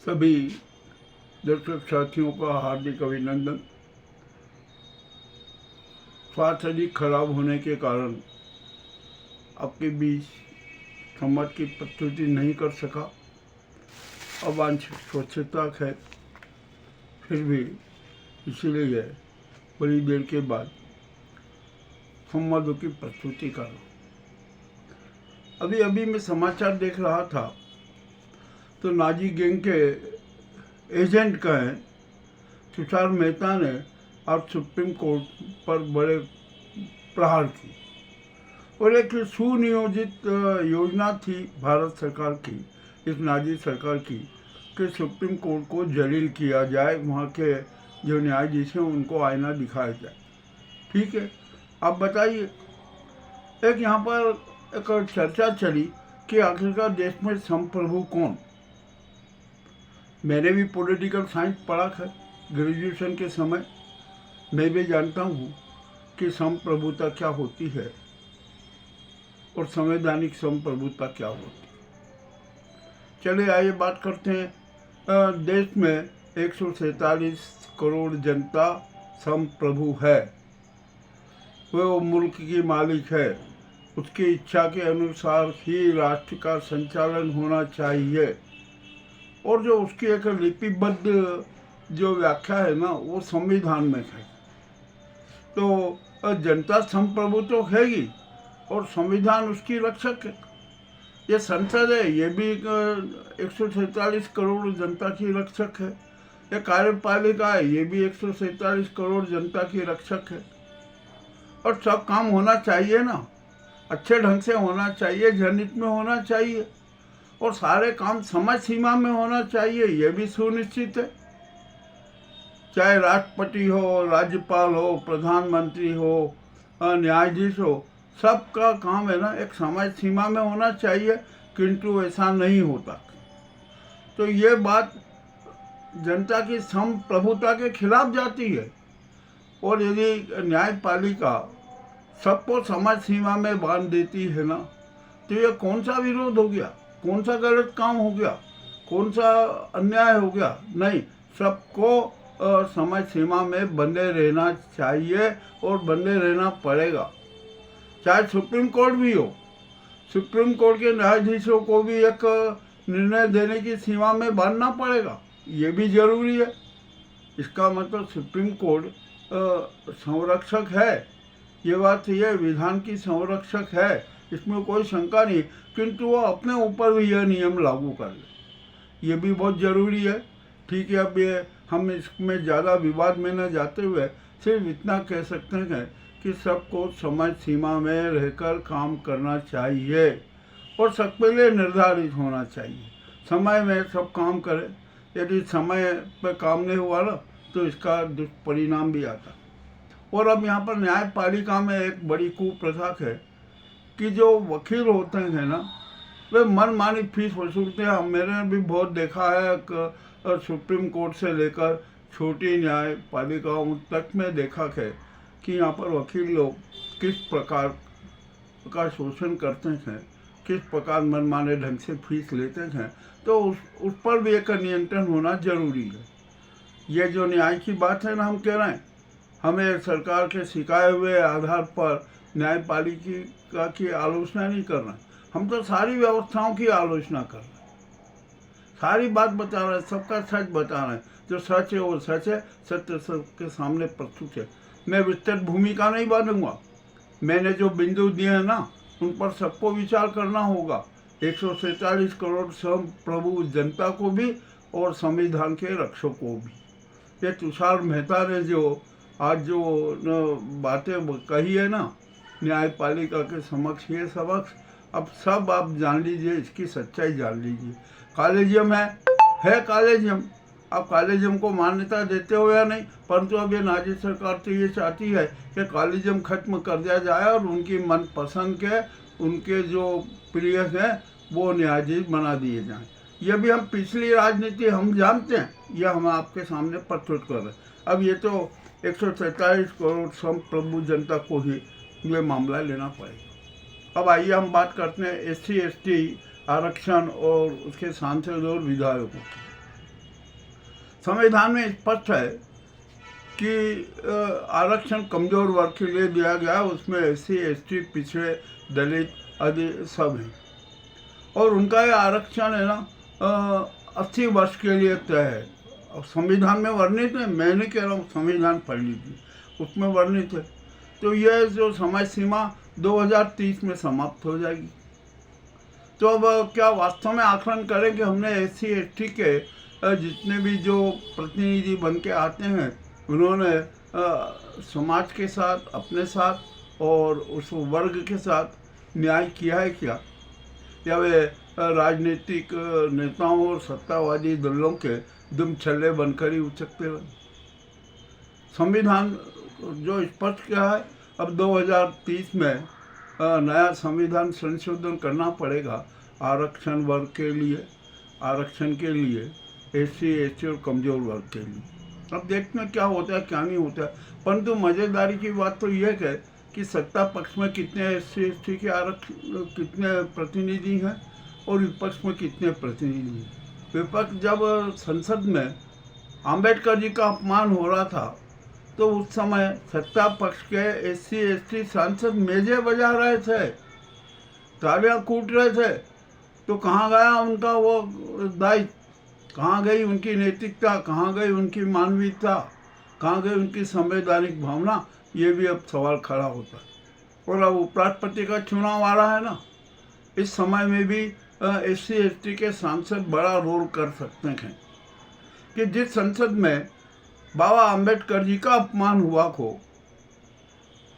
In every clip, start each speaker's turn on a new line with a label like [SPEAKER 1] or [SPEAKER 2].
[SPEAKER 1] सभी दर्शक साथियों का हार्दिक अभिनंदन। स्वास्थ्य अधिक खराब होने के कारण आपके बीच संवाद की प्रस्तुति नहीं कर सका। अवांछित स्वच्छता है, फिर भी इसीलिए बड़ी देर के बाद संवादों की प्रस्तुति कर रहा हूँ। अभी मैं समाचार देख रहा था तो नाजी गैंग के एजेंट का है तुषार मेहता ने आज सुप्रीम कोर्ट पर बड़े प्रहार की और एक सुनियोजित योजना थी भारत सरकार की, इस नाजी सरकार की, कि सुप्रीम कोर्ट को जलील किया जाए, वहाँ के जो न्यायाधीश हैं उनको आईना दिखाया जाए। ठीक है, आप बताइए। एक यहाँ पर एक चर्चा चली कि आखिरकार देश में संप्रभु कौन। मैंने भी पॉलिटिकल साइंस पढ़ा है ग्रेजुएशन के समय। मैं भी जानता हूँ कि संप्रभुता क्या होती है और संवैधानिक संप्रभुता क्या होती है। चलिए आइए बात करते हैं। देश में 147 करोड़ जनता संप्रभु है, वो मुल्क की मालिक है, उसकी इच्छा के अनुसार ही राष्ट्र का संचालन होना चाहिए और जो उसकी एक लिपिबद्ध जो व्याख्या है ना वो संविधान में है। तो जनता संप्रभु तो है ही और संविधान उसकी रक्षक है। ये संसद है, ये भी 147 करोड़ जनता की रक्षक है। ये कार्यपालिका है, ये भी 147 करोड़ जनता की रक्षक है। और सब काम होना चाहिए ना, अच्छे ढंग से होना चाहिए, जनहित में होना चाहिए और सारे काम समय सीमा में होना चाहिए, ये भी सुनिश्चित है। चाहे राष्ट्रपति हो, राज्यपाल हो, प्रधानमंत्री हो, न्यायाधीश हो, सबका काम है ना एक समय सीमा में होना चाहिए, किंतु ऐसा नहीं होता। तो ये बात जनता की संप्रभुता के खिलाफ जाती है। और यदि न्यायपालिका सबको समय सीमा में बांध देती है ना, तो ये कौन सा विरोध हो गया, कौन सा गलत काम हो गया, कौन सा अन्याय हो गया। नहीं, सबको समय सीमा में बंधे रहना चाहिए और बंधे रहना पड़ेगा। चाहे सुप्रीम कोर्ट भी हो, सुप्रीम कोर्ट के न्यायाधीशों को भी एक निर्णय देने की सीमा में बांधना पड़ेगा, ये भी जरूरी है। इसका मतलब सुप्रीम कोर्ट संरक्षक है, ये बात ये विधान की संरक्षक है, इसमें कोई शंका नहीं, किंतु वो अपने ऊपर भी यह नियम लागू कर ले, ये भी बहुत ज़रूरी है। ठीक है, अब ये हम इसमें ज़्यादा विवाद में न जाते हुए सिर्फ इतना कह सकते हैं कि सबको समय सीमा में रहकर काम करना चाहिए और सबके लिए निर्धारित होना चाहिए, समय में सब काम करें। यदि समय पर काम नहीं हुआ ना तो इसका दुष्परिणाम भी आता। और अब यहाँ पर न्यायपालिका में एक बड़ी कुप्रथा है कि जो वकील होते हैं ना वे मनमानी फीस वसूलते हैं। मैंने भी बहुत देखा है, सुप्रीम कोर्ट से लेकर छोटी न्यायपालिकाओं तक में देखा है कि यहाँ पर वकील लोग किस प्रकार का शोषण करते हैं, किस प्रकार मनमाने ढंग से फीस लेते हैं। तो उस पर भी एक नियंत्रण होना जरूरी है। ये जो न्याय की बात है ना, हम कह रहे हैं हमें सरकार के सिखाए हुए आधार पर न्यायपालिका की आलोचना नहीं करना, हम तो सारी व्यवस्थाओं की आलोचना कर रहे हैं, सारी बात बता रहे हैं, सबका सच बता रहे हैं। जो सच है वो सच है, सत्य सबके सामने प्रस्तुत है। मैं विस्तृत भूमिका नहीं बांधूंगा, मैंने जो बिंदु दिए हैं ना उन पर सबको विचार करना होगा। 147 करोड़ संप्रभु जनता को भी और संविधान के रक्षकों को भी। ये तुषार मेहता ने जो आज जो बातें कही है ना न्यायपालिका के समक्ष, ये समक्ष अब सब आप जान लीजिए, इसकी सच्चाई जान लीजिए। कॉलेजियम है कॉलेजियम, आप कॉलेजियम को मान्यता देते हो या नहीं, परंतु अब ये नाजी सरकार तो ये चाहती है कि कॉलेजियम खत्म कर दिया जाए और उनकी मनपसंद के, उनके जो प्रिय हैं वो न्यायाधीश बना दिए जाएं। ये भी हम पिछली राजनीति हम जानते हैं, यह हम आपके सामने प्रस्तुत कर रहे हैं। अब ये तो 147 करोड़ संप्रभु जनता को ही ये मामला लेना पड़ेगा। अब आइए हम बात करते हैं SC ST आरक्षण और उसके सांसद और विधायकों की। संविधान में स्पष्ट है कि आरक्षण कमजोर वर्ग के लिए दिया गया, उसमें एससी एसटी पिछड़े दलित आदि सब हैं, और उनका ये आरक्षण है ना 80 वर्ष के लिए तय है। और संविधान में वर्णित है, मैं नहीं कह रहा हूँ, संविधान पढ़ लीजिए, उसमें वर्णित है। तो यह जो समय सीमा 2030 में समाप्त हो जाएगी। तो अब क्या वास्तव में आकलन करें कि हमने एससी एसटी के जितने भी जो प्रतिनिधि बन के आते हैं, उन्होंने समाज के साथ, अपने साथ और उस वर्ग के साथ न्याय किया है क्या, या वे राजनीतिक नेताओं और सत्तावादी दलों के दुम छल्ले बनकर ही उचकते रहे? संविधान जो स्पष्ट किया है, अब 2030 में नया संविधान संशोधन करना पड़ेगा आरक्षण वर्ग के लिए, आरक्षण के लिए, एससी एसटी और कमजोर वर्ग के लिए। अब देखते हैं क्या होता है क्या नहीं होता है। परंतु मज़ेदारी की बात तो यह है कि सत्ता पक्ष में कितने एससी एसटी के कितने प्रतिनिधि हैं और विपक्ष में कितने प्रतिनिधि हैं। विपक्ष जब संसद में अंबेडकर जी का अपमान हो रहा था, तो उस समय सत्ता पक्ष के एससी एसटी सांसद मेजे बजा रहे थे, तालियां कूट रहे थे। तो कहाँ गया उनका वो दायित्व, कहाँ गई उनकी नैतिकता, कहाँ गई उनकी मानवीयता, कहाँ गई उनकी संवैधानिक भावना? ये भी अब सवाल खड़ा होता है। और अब उपराष्ट्रपति का चुनाव आ रहा है ना, इस समय में भी एससी एसटी के सांसद बड़ा रोल कर सकते हैं कि जिस संसद में बाबा अंबेडकर जी का अपमान हुआ हो,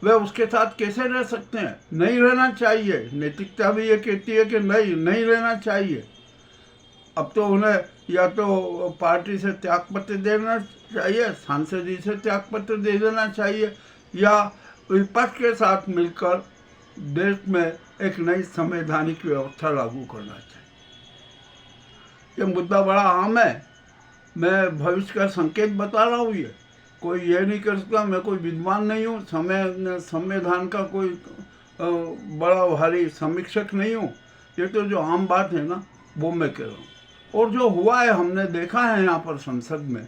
[SPEAKER 1] वे उसके साथ कैसे रह सकते हैं? नहीं रहना चाहिए। नैतिकता भी ये कहती है कि नहीं रहना चाहिए। अब तो उन्हें या तो पार्टी से त्यागपत्र देना चाहिए, सांसदी से त्यागपत्र दे देना चाहिए, या विपक्ष के साथ मिलकर देश में एक नई संवैधानिक व्यवस्था लागू करना चाहिए। ये मुद्दा बड़ा अहम है। मैं भविष्य का संकेत बता रहा हूँ। ये कोई ये नहीं कर सकता, मैं कोई विद्वान नहीं हूँ, संविधान का कोई बड़ा भारी समीक्षक नहीं हूँ। ये तो जो आम बात है ना, वो मैं कह रहा हूँ। और जो हुआ है, हमने देखा है यहाँ पर संसद में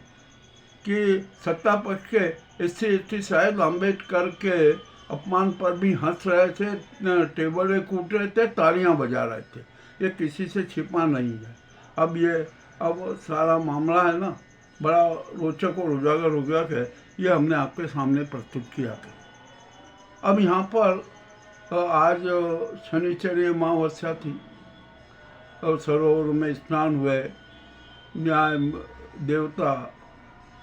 [SPEAKER 1] कि सत्ता पक्ष के एससी एसटी शायद अम्बेडकर के अपमान पर भी हंस रहे थे, टेबलें कूट रहे थे, तालियां बजा रहे थे। ये किसी से छिपा नहीं है। अब सारा मामला है ना, बड़ा रोचक और उजागर हो गया है। ये हमने आपके सामने प्रस्तुत किया है। अब यहाँ पर आज शनिचरी अमावस्या थी और सरोवर में स्नान हुए। न्याय देवता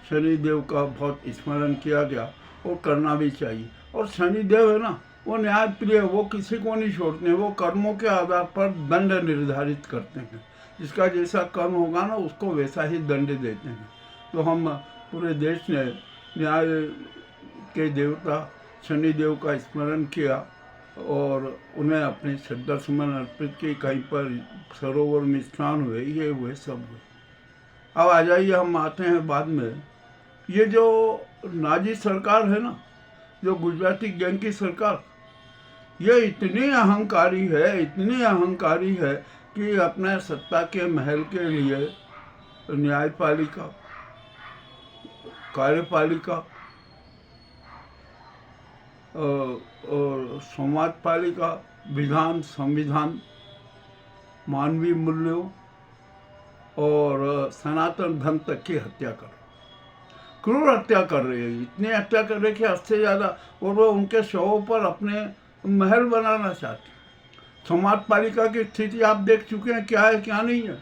[SPEAKER 1] शनिदेव का बहुत स्मरण किया गया और करना भी चाहिए। और शनिदेव है ना, वो न्याय प्रिय, वो किसी को नहीं छोड़ते हैं। वो कर्मों के आधार पर दंड निर्धारित करते हैं। जिसका जैसा कर्म होगा ना, उसको वैसा ही दंड देते हैं। तो हम पूरे देश ने न्याय के देवता शनिदेव का स्मरण किया और उन्हें अपनी श्रद्धा सुमन अर्पित की। कहीं पर सरोवर में स्नान हुए, ये हुए, सब हुए। अब आ जाइए, हम आते हैं बाद में। ये जो नाजी सरकार है ना, जो गुजराती गैंग की सरकार, ये इतनी अहंकारी है कि अपने सत्ता के महल के लिए न्यायपालिका, कार्यपालिका और समाजपालिका, विधान, संविधान, मानवीय मूल्यों और सनातन धर्म तक की हत्या क्रूर हत्या कर रही है। इतनी हत्या कर रही है कि हद से ज़्यादा। और वो उनके शवों पर अपने महल बनाना चाहते। समाजपालिका की स्थिति आप देख चुके हैं, क्या है क्या नहीं है।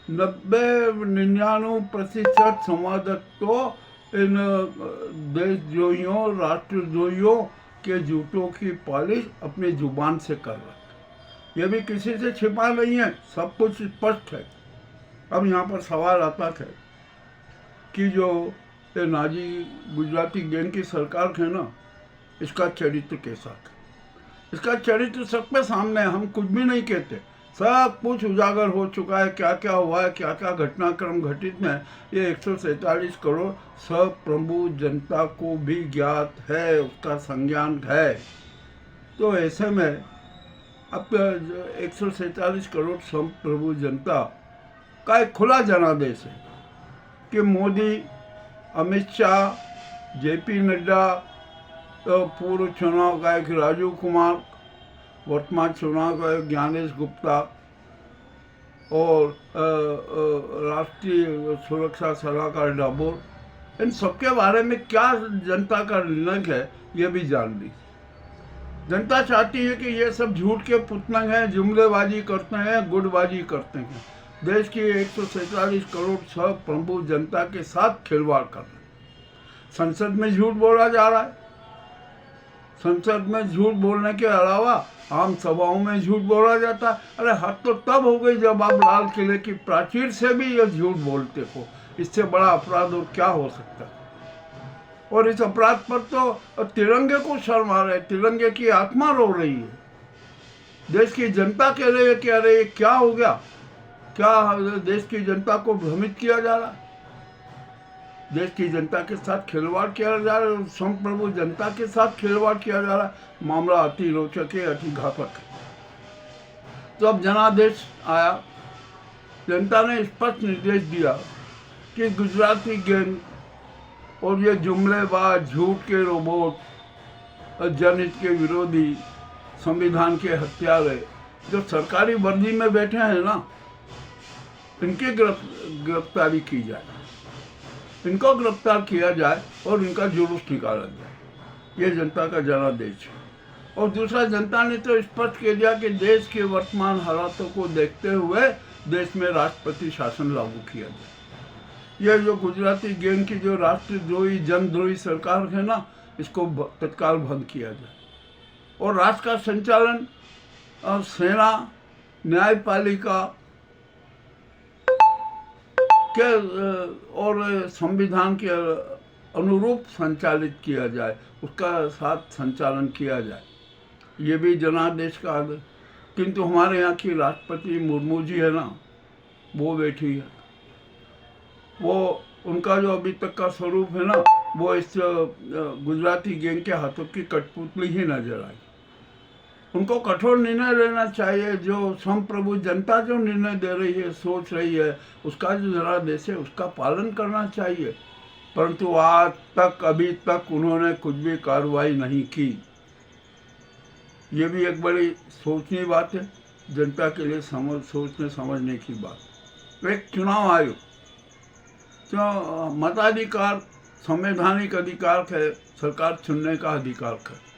[SPEAKER 1] 99% संवादक तो इन देशद्रोहियों, राष्ट्रद्रोहियों के जूतों की पॉलिश अपनी जुबान से कर रहे। ये भी किसी से छिपा नहीं है, सब कुछ स्पष्ट है। अब यहाँ पर सवाल आता है कि जो ये नाजी गुजराती गैंग की सरकार है ना, इसका चरित्र कैसा था? इसका चरित्र सबके सामने, हम कुछ भी नहीं कहते, सब कुछ उजागर हो चुका है। क्या क्या हुआ है, क्या क्या घटनाक्रम घटित में, ये 147 करोड़ सब प्रभु जनता को भी ज्ञात है, उसका संज्ञान है। तो ऐसे में अब 147 करोड़ सब प्रभु जनता का एक खुला जनादेश है कि मोदी, अमित शाह, जेपी नड्डा, पूर्व चुनाव गायक राजीव कुमार, वर्तमान चुनाव गायक ज्ञानेश गुप्ता और राष्ट्रीय सुरक्षा सलाहकार डाबोर, इन सबके बारे में क्या जनता का निर्णय है ये भी जान ली। जनता चाहती है कि ये सब झूठ के पुतंग हैं, जुमलेबाजी करते हैं, गुटबाजी करते हैं। देश की 147 करोड़ सब प्रबुद्ध जनता के साथ खिलवाड़ कर रहे हैं। संसद में झूठ बोला जा रहा है। संसद में झूठ बोलने के अलावा आम सभाओं में झूठ बोला जाता है। अरे हद तो तब हो गई जब आप लाल किले की प्राचीर से भी ये झूठ बोलते हो। इससे बड़ा अपराध और क्या हो सकता है? और इस अपराध पर तो तिरंगे को शर्म आ रहा है, तिरंगे की आत्मा रो रही है। देश की जनता कह रही है कि अरे ये क्या हो गया? क्या देश की जनता को भ्रमित किया जा रहा है? देश की जनता के साथ खिलवाड़ किया जा रहा है, संप्रभु जनता के साथ खिलवाड़ किया जा रहा है। मामला अति रोचक है, अति घातक है। तो अब जनादेश आया, जनता ने स्पष्ट निर्देश दिया कि गुजराती गैंग और ये जुमलेबाज, झूठ के रोबोट, जनहित के विरोधी, संविधान के हत्यारे जो सरकारी वर्दी में बैठे हैं ना, इनकी गिरफ्तारी की जाए, इनको गिरफ्तार किया जाए और इनका जुलूस निकाला जाए। ये जनता का जनादेश है। और दूसरा, जनता ने तो स्पष्ट कह दिया कि देश के वर्तमान हालातों को देखते हुए देश में राष्ट्रपति शासन लागू किया जाए। यह जो गुजराती गैंग की जो राष्ट्रद्रोही, जनद्रोही सरकार है ना, इसको तत्काल बंद किया जाए। और राष्ट्र का संचालन सेना, न्यायपालिका के और संविधान के अनुरूप संचालित किया जाए, उसका साथ संचालन किया जाए। ये भी जनादेश का आदेश। किंतु हमारे यहाँ की राष्ट्रपति मुर्मू जी है ना, वो बैठी है। वो उनका जो अभी तक का स्वरूप है ना, वो इस गुजराती गैंग के हाथों की कठपुतली ही नजर आई। उनको कठोर निर्णय लेना चाहिए। जो संप्रभु जनता जो निर्णय दे रही है, सोच रही है, उसका जो जनादेश है उसका पालन करना चाहिए। परंतु आज तक, अभी तक उन्होंने कुछ भी कार्रवाई नहीं की। ये भी एक बड़ी सोचनीय बात है, जनता के लिए सोचने समझने की बात। एक चुनाव आयोग, जो मताधिकार संवैधानिक अधिकार है, सरकार चुनने का अधिकार है।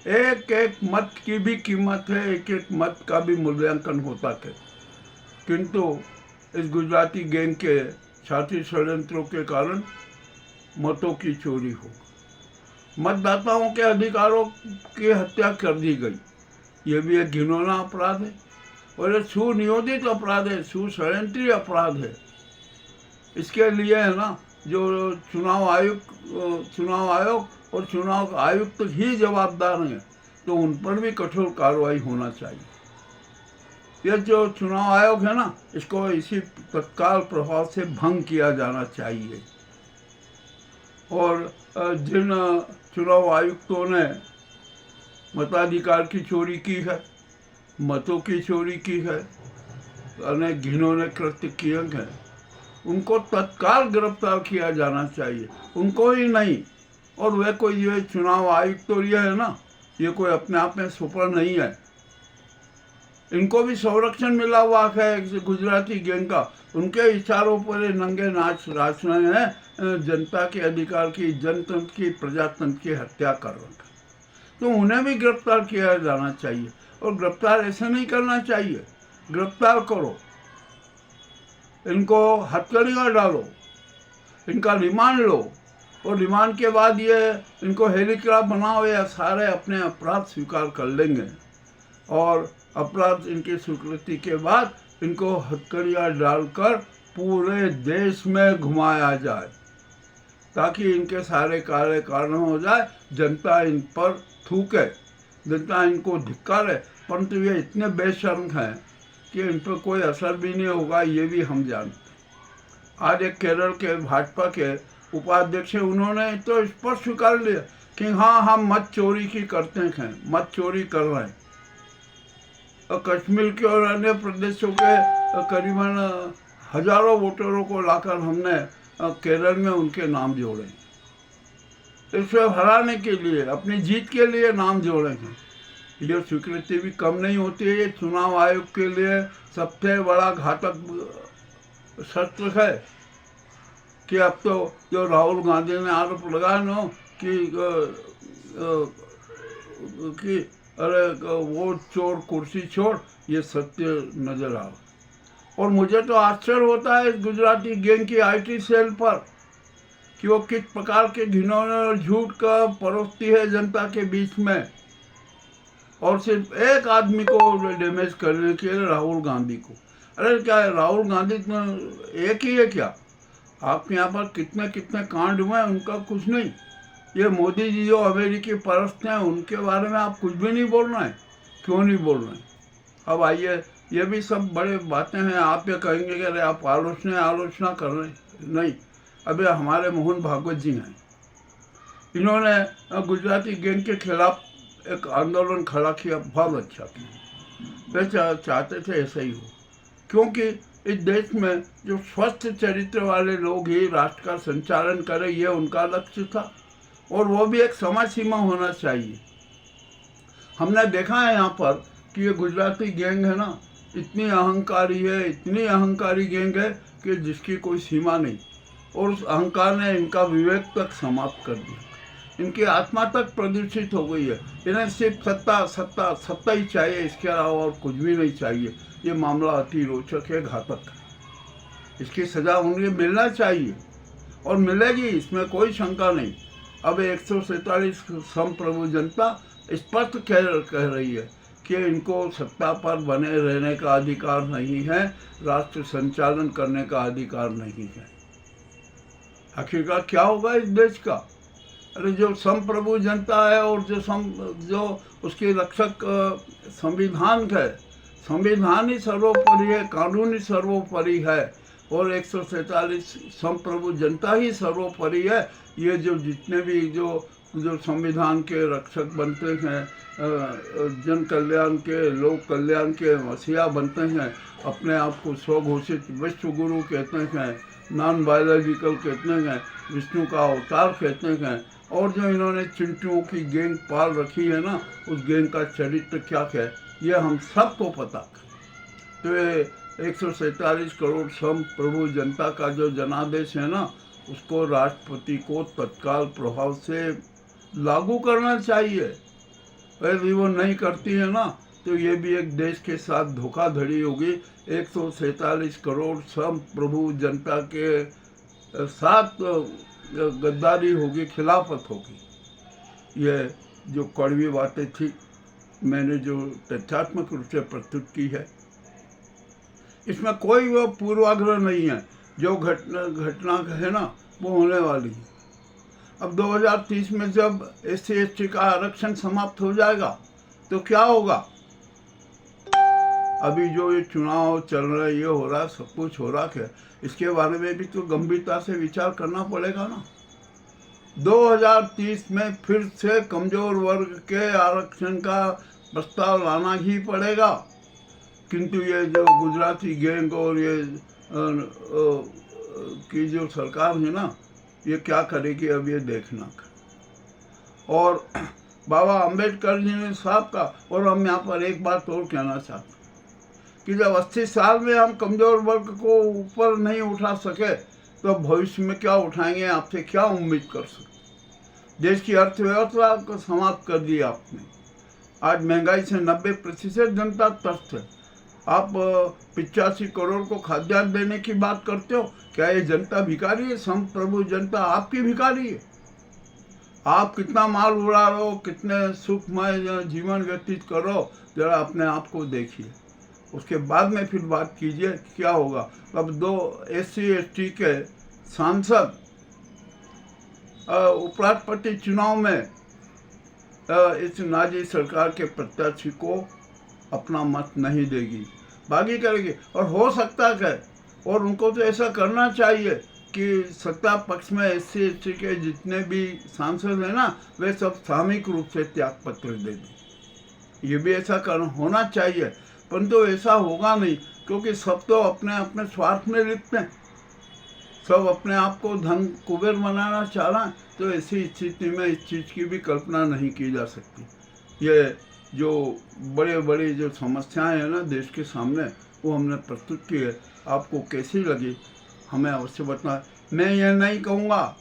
[SPEAKER 1] एक एक मत की भी कीमत है, एक एक मत का भी मूल्यांकन होता है। किंतु इस गुजराती गैंग के छाती षड्यंत्रों के कारण मतों की चोरी हो, मतदाताओं के अधिकारों की हत्या कर दी गई। ये भी एक घिनौना अपराध है और ये सुनियोजित अपराध है, सुषड्यंत्री अपराध है। इसके लिए है ना, जो चुनाव आयोग और चुनाव आयुक्त ही जवाबदार हैं, तो उन पर भी कठोर कार्रवाई होना चाहिए। यह जो चुनाव आयोग है ना, इसको इसी तत्काल प्रभाव से भंग किया जाना चाहिए। और जिन चुनाव आयुक्तों ने मताधिकार की चोरी की है, मतों की चोरी की है, अनेक घिनौने कृत्य किए हैं, उनको तत्काल गिरफ्तार किया जाना चाहिए। उनको ही नहीं, और वह कोई ये चुनाव आयुक्त तो ये है ना, ये कोई अपने आप में सुपर नहीं है। इनको भी संरक्षण मिला हुआ है गुजराती गैंग का। उनके इशारों पर नंगे नाच रहे हैं, जनता के अधिकार की, जनतंत्र की, प्रजातंत्र की हत्या कर रहे हैं। तो उन्हें भी गिरफ्तार किया जाना चाहिए। और गिरफ्तार ऐसे नहीं करना चाहिए, गिरफ्तार करो, इनको हथकड़ियाँ डालो, इनका रिमांड लो, और रिमांड के बाद ये इनको हेलीकॉप्टर बनाओ, या सारे अपने अपराध स्वीकार कर लेंगे। और अपराध इनकी स्वीकृति के बाद इनको हथकड़ियाँ डालकर पूरे देश में घुमाया जाए, ताकि इनके सारे कार्य कारण हो जाए, जनता इन पर थूके, जनता इनको धिक्कारे। परंतु ये इतने बेशर्म हैं कि इन पर कोई असर भी नहीं होगा, ये भी हम जानते। आज एक केरल के भाजपा के उपाध्यक्ष, उन्होंने तो स्पष्ट स्वीकार लिया कि हाँ, हम मत चोरी की करते हैं, मत चोरी कर रहे हैं। और कश्मीर के और अन्य प्रदेशों के करीबन हजारों वोटरों को लाकर हमने केरल में उनके नाम जोड़ेंगे। इसको हराने के लिए, अपनी जीत के लिए नाम जोड़ेंगे। ये स्वीकृति भी कम नहीं होती है। ये चुनाव आयोग के लिए सबसे बड़ा घातक शस्त्र है कि अब तो जो राहुल गांधी ने आरोप लगाया ना कि अरे वो चोर कुर्सी छोड़, ये सत्य नजर आ। और मुझे तो आश्चर्य होता है इस गुजराती गैंग की आईटी सेल पर कि वो किस प्रकार के घिनौने और झूठ का परोसती है जनता के बीच में, और सिर्फ एक आदमी को डैमेज करने के लिए, राहुल गांधी को। अरे क्या है, राहुल गांधी एक ही है क्या? आपके यहाँ पर कितने कितने कांड हुए हैं, उनका कुछ नहीं। ये मोदी जी जो अमेरिकी परस्त हैं, उनके बारे में आप कुछ भी नहीं बोल रहे हैं। क्यों नहीं बोल रहे हैं? अब आइए, ये भी सब बड़े बातें हैं। आप ये कहेंगे कि अरे आप आलोचना कर रहे हैं। नहीं, अभी हमारे मोहन भागवत जी हैं, इन्होंने गुजराती गैंग के खिलाफ एक आंदोलन खड़ा किया, बहुत अच्छा किया। वे चाहते थे ऐसा ही हो, क्योंकि इस देश में जो स्वस्थ चरित्र वाले लोग ही राष्ट्र का संचालन करें, ये उनका लक्ष्य था। और वो भी एक समय सीमा होना चाहिए। हमने देखा है यहाँ पर कि ये गुजराती गैंग है ना, इतनी अहंकारी है, इतनी अहंकारी गैंग है कि जिसकी कोई सीमा नहीं। और उस अहंकार ने इनका विवेक तक समाप्त कर दिया, इनकी आत्मा तक प्रदूषित हो गई है। इन्हें सिर्फ सत्ता सत्ता सत्ता ही चाहिए, इसके अलावा और कुछ भी नहीं चाहिए। ये मामला अति रोचक है, घातक है। इसकी सज़ा उन्हें मिलना चाहिए और मिलेगी, इसमें कोई शंका नहीं। अब 147 संप्रभु जनता स्पष्ट कह रही है कि इनको सत्ता पर बने रहने का अधिकार नहीं है, राष्ट्र संचालन करने का अधिकार नहीं है। आखिरकार क्या होगा इस देश का? अरे जो संप्रभु जनता है और जो उसकी रक्षक संविधान है, संविधान ही सर्वोपरि है, कानून ही सर्वोपरि है, और 147 संप्रभु जनता ही सर्वोपरि है। ये जो जितने भी जो संविधान के रक्षक बनते हैं, जन कल्याण के, लोक कल्याण के मसीहा बनते हैं, अपने आप को स्वघोषित विश्व गुरु कहते हैं, नॉन बायोलॉजिकल कहते हैं, विष्णु का अवतार कहते हैं, और जो इन्होंने चिंटुओं की गैंग पाल रखी है ना, उस गैंग का चरित्र क्या है ये हम सबको पता है। तो ये 147 करोड़ संप्रभु जनता का जो जनादेश है ना, उसको राष्ट्रपति को तत्काल प्रभाव से लागू करना चाहिए। यदि वो नहीं करती है ना, तो ये भी एक देश के साथ धोखाधड़ी होगी। 147 करोड़ संप्रभु जनता के साथ गद्दारी होगी, खिलाफत होगी। ये जो कड़वी बातें थी, मैंने जो तथ्यात्मक रूप से प्रस्तुत की है, इसमें कोई वो पूर्वाग्रह नहीं है। जो घटना है ना, वो होने वाली है। अब 2030 में जब SC/ST का आरक्षण समाप्त हो जाएगा तो क्या होगा? अभी जो ये चुनाव चल रहा है, ये हो रहा है, सब कुछ हो रहा है, इसके बारे में भी तो गंभीरता से विचार करना पड़ेगा ना। 2030 में फिर से कमजोर वर्ग के आरक्षण का प्रस्ताव लाना ही पड़ेगा। किंतु ये जो गुजराती गैंग और ये की जो सरकार है ना, ये क्या करेगी अब ये देखना। और बाबा अम्बेडकर जी ने साहब का, और हम यहाँ पर एक बात और कहना चाहते कि जब 80 साल में हम कमजोर वर्ग को ऊपर नहीं उठा सके, तो भविष्य में क्या उठाएंगे? आपसे क्या उम्मीद कर सकते? देश की अर्थव्यवस्था को समाप्त कर दिया आपने। आज महंगाई से 90% जनता त्रस्त है। आप 85 करोड़ को खाद्यान्न देने की बात करते हो। क्या ये जनता भिखारी है? संप्रभु जनता आपकी भिखारी है? आप कितना माल उड़ा रहे हो, कितने सुखमय जीवन व्यतीत करो, जरा अपने आप को देखिए। उसके बाद में फिर बात कीजिए क्या होगा। अब 2 SC/ST के सांसद उपराष्ट्रपति चुनाव में इस नाजी सरकार के प्रत्याशी को अपना मत नहीं देगी, बागी करेगी। और हो सकता है, और उनको तो ऐसा करना चाहिए कि सत्ता पक्ष में SC/ST के जितने भी सांसद हैं ना, वे सब सामूहिक रूप से त्यागपत्र दे दें। ये भी ऐसा होना चाहिए, परंतु ऐसा होगा नहीं, क्योंकि सब तो अपने अपने स्वार्थ में लिप्त हैं। सब अपने आप को धन कुबेर बनाना चाह रहे हैं, तो ऐसी स्थिति में इस चीज़ की भी कल्पना नहीं की जा सकती। ये जो बड़े बड़ी जो समस्याएं हैं ना देश के सामने, वो हमने प्रस्तुत की है। आपको कैसी लगी हमें अवश्य बताएं। मैं ये नहीं कहूँगा